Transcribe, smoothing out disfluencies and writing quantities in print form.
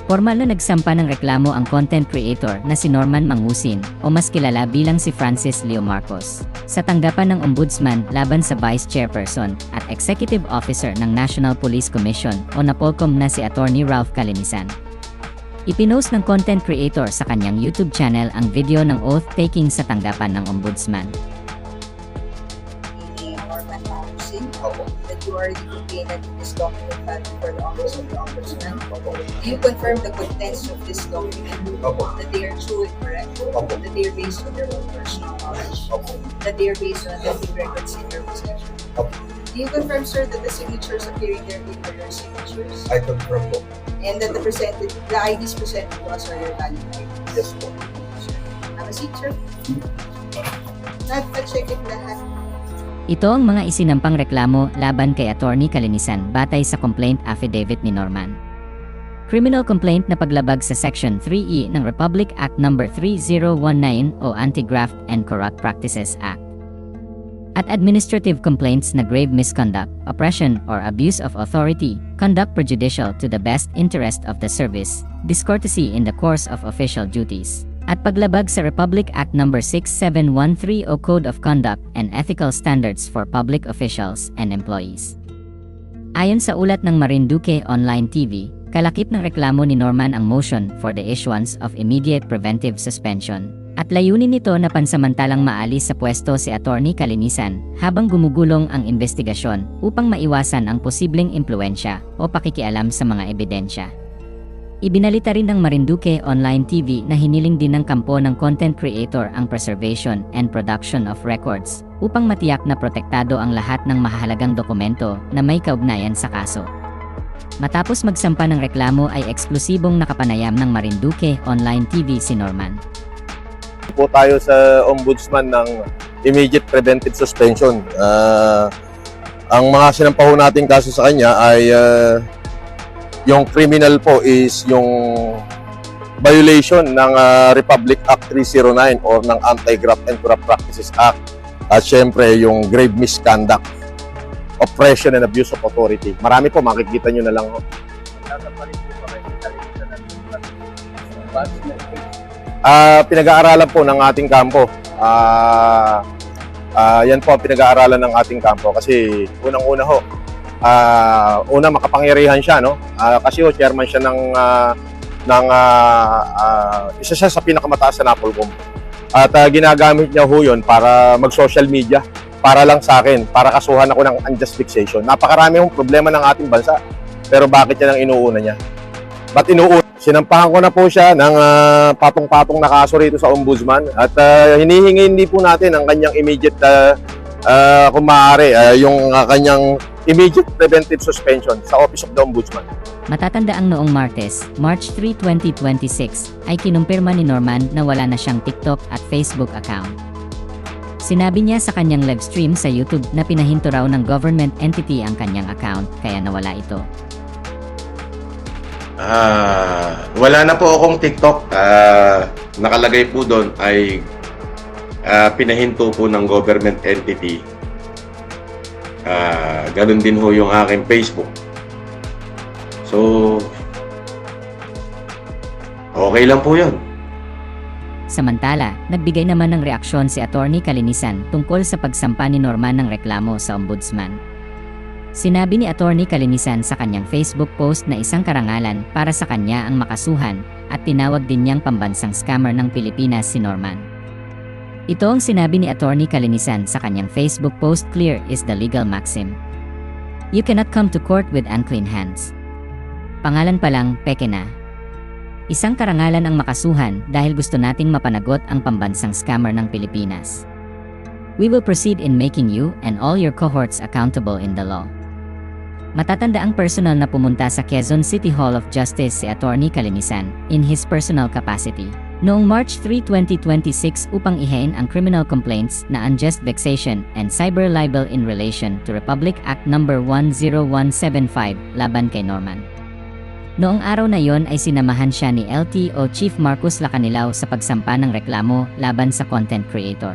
Formal na nagsampa ng reklamo ang content creator na si Norman Mangusin o mas kilala bilang si Francis Leo Marcos sa tanggapan ng Ombudsman laban sa Vice Chairperson at Executive Officer ng National Police Commission o NAPOLCOM na si Attorney Ralph Calinisan. Ipinost ng content creator sa kanyang YouTube channel ang video ng oath-taking sa tanggapan ng Ombudsman. That you are the complainant in this document filed for the Office of the Ombudsman. Do you confirm the contents of this document? That they are true and correct? That they are based on their own personal knowledge? That they are based on authentic records in your possession? Do you confirm, sir, that the signatures appearing there are your signatures? I confirm po. And that the IDs presented to us are your valid IDs? Yes po. Have a seat, sir. Check it lahat. Ito ang mga isinampang reklamo laban kay Attorney Calinisan batay sa complaint affidavit ni Norman. Criminal complaint na paglabag sa Section 3E ng Republic Act No. 3019 o Anti-Graft and Corrupt Practices Act. At administrative complaints na grave misconduct, oppression or abuse of authority, conduct prejudicial to the best interest of the service, discourtesy in the course of official duties, at paglabag sa Republic Act No. 6713 o Code of Conduct and Ethical Standards for Public Officials and Employees. Ayon sa ulat ng Marinduque Online TV, kalakip ng reklamo ni Norman ang motion for the issuance of immediate preventive suspension, at layunin nito na pansamantalang maalis sa pwesto si Attorney Calinisan habang gumugulong ang investigasyon upang maiwasan ang posibleng impluensya o pakikialam sa mga ebidensya. Ibinalita rin ng Marinduque Online TV na hiniling din ng kampo ng content creator ang preservation and production of records upang matiyak na protektado ang lahat ng mahalagang dokumento na may kaugnayan sa kaso. Matapos magsampa ng reklamo ay eksklusibong nakapanayam ng Marinduque Online TV si Norman. Po tayo sa Ombudsman ng immediate preventive suspension. Ang mga sinampaho nating kaso sa kanya ay yung criminal po is yung violation ng Republic Act 309 or ng Anti-Graft and Corrupt Practices Act. At syempre yung grave misconduct, oppression and abuse of authority. Marami po, makikita nyo na lang. Pinag-aaralan po ng ating kampo. Yan po ang pinag-aaralan ng ating kampo kasi unang-una ho, una makapangyarihan siya, no? Kasi chairman siya ng isa siya sa pinakamataas sa NAPOLCOM. At ginagamit niya ho yun para mag-social media, para lang sa akin, para kasuhan ako ng unjust vexation. Napakarami hong problema ng ating bansa, pero bakit yan ang inuuna niya? Ba't inuuna? Sinampahan ko na po siya ng patong-patong na kaso rito sa Ombudsman at hinihingi po natin ang kanyang immediate kung maaari, yung kanyang immediate preventive suspension sa Office of the Ombudsman. Matatandaang noong March 3, 2026, ay kinumpirma ni Norman na wala na siyang TikTok at Facebook account. Sinabi niya sa kanyang live stream sa YouTube na pinahinto raw ng government entity ang kanyang account kaya nawala ito. Wala na po akong TikTok. Nakalagay po doon ay pinahinto po ng government entity. Ganun din ho yung aking Facebook. So, okay lang po yun. Samantala, nagbigay naman ng reaksyon si Attorney Calinisan tungkol sa pagsampa ni Norman ng reklamo sa Ombudsman. Sinabi ni Attorney Calinisan sa kanyang Facebook post na isang karangalan para sa kanya ang makasuhan at tinawag din niyang pambansang scammer ng Pilipinas si Norman. Ito ang sinabi ni Attorney Calinisan sa kanyang Facebook post, "Clear is the legal maxim. You cannot come to court with unclean hands." Pangalan pa lang, peke na. Isang karangalan ang makasuhan dahil gusto nating mapanagot ang pambansang scammer ng Pilipinas. We will proceed in making you and all your cohorts accountable in the law. Matatanda ang personal na pumunta sa Quezon City Hall of Justice si Attorney Calinisan in his personal capacity noong March 3, 2026 upang ihain ang criminal complaints na unjust vexation and cyber libel in relation to Republic Act No. 10175 laban kay Norman. Noong araw na yon ay sinamahan siya ni LTO Chief Marcos Lacanilao sa pagsampa ng reklamo laban sa content creator.